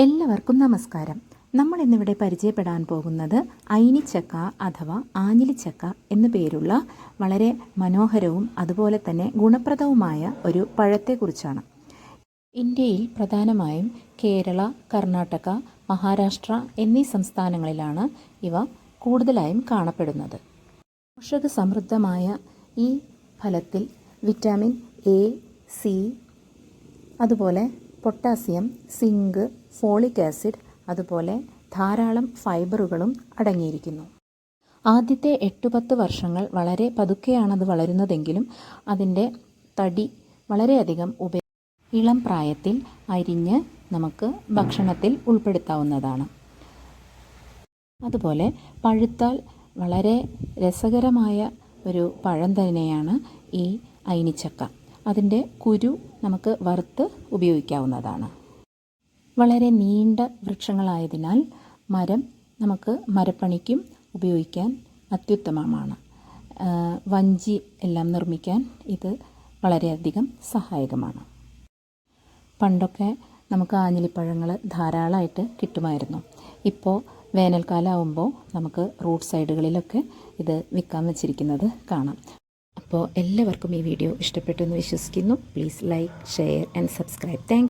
എല്ലാവർക്കും നമസ്കാരം. നമ്മൾ ഇന്നിവിടെ പരിചയപ്പെടാൻ പോകുന്നത് ഐനിച്ചക്ക അഥവാ ആഞ്ഞിലിച്ചക്ക എന്നു പേരുള്ള വളരെ മനോഹരവും അതുപോലെ തന്നെ ഗുണപ്രദവുമായ ഒരു പഴത്തെക്കുറിച്ചാണ്. ഇന്ത്യയിൽ പ്രധാനമായും കേരള, കർണാടക, മഹാരാഷ്ട്ര എന്നീ സംസ്ഥാനങ്ങളിലാണ് ഇവ കൂടുതലായും കാണപ്പെടുന്നത്. പോഷക സമൃദ്ധമായ ഈ ഫലത്തിൽ വിറ്റാമിൻ എ, സി, അതുപോലെ പൊട്ടാസ്യം, സിങ്ക്, ഫോളിക് ആസിഡ് അതുപോലെ ധാരാളം ഫൈബറുകളും അടങ്ങിയിരിക്കുന്നു. ആദ്യത്തെ 8-10 വർഷങ്ങൾ വളരെ പതുക്കെയാണത് വളരുന്നതെങ്കിലും അതിൻ്റെ തടി വളരെയധികം ഇളം പ്രായത്തിൽ അരിഞ്ഞ് നമുക്ക് ഭക്ഷണത്തിൽ ഉൾപ്പെടുത്താവുന്നതാണ്. അതുപോലെ പഴുത്താൽ വളരെ രസകരമായ ഒരു പഴം തന്നെയാണ് ഈ ഐനിച്ചക്ക. അതിൻ്റെ കുരു നമുക്ക് വറുത്ത് ഉപയോഗിക്കാവുന്നതാണ്. വളരെ നീണ്ട വൃക്ഷങ്ങളായതിനാൽ മരം നമുക്ക് മരപ്പണിക്കും ഉപയോഗിക്കാൻ അത്യുത്തമമാണ്. വഞ്ചി എല്ലാം നിർമ്മിക്കാൻ ഇത് വളരെയധികം സഹായകമാണ്. പണ്ടൊക്കെ നമുക്ക് ആഞ്ഞിലിപ്പഴങ്ങൾ ധാരാളമായിട്ട് കിട്ടുമായിരുന്നു. ഇപ്പോൾ വേനൽക്കാലമാകുമ്പോൾ നമുക്ക് റോഡ് സൈഡുകളിലൊക്കെ ഇത് വിൽക്കാൻ വെച്ചിരിക്കുന്നത് കാണാം. അപ്പോൾ എല്ലാവർക്കും ഈ വീഡിയോ ഇഷ്ടപ്പെട്ടു എന്ന് വിശ്വസിക്കുന്നു. Please like, share and subscribe. Thank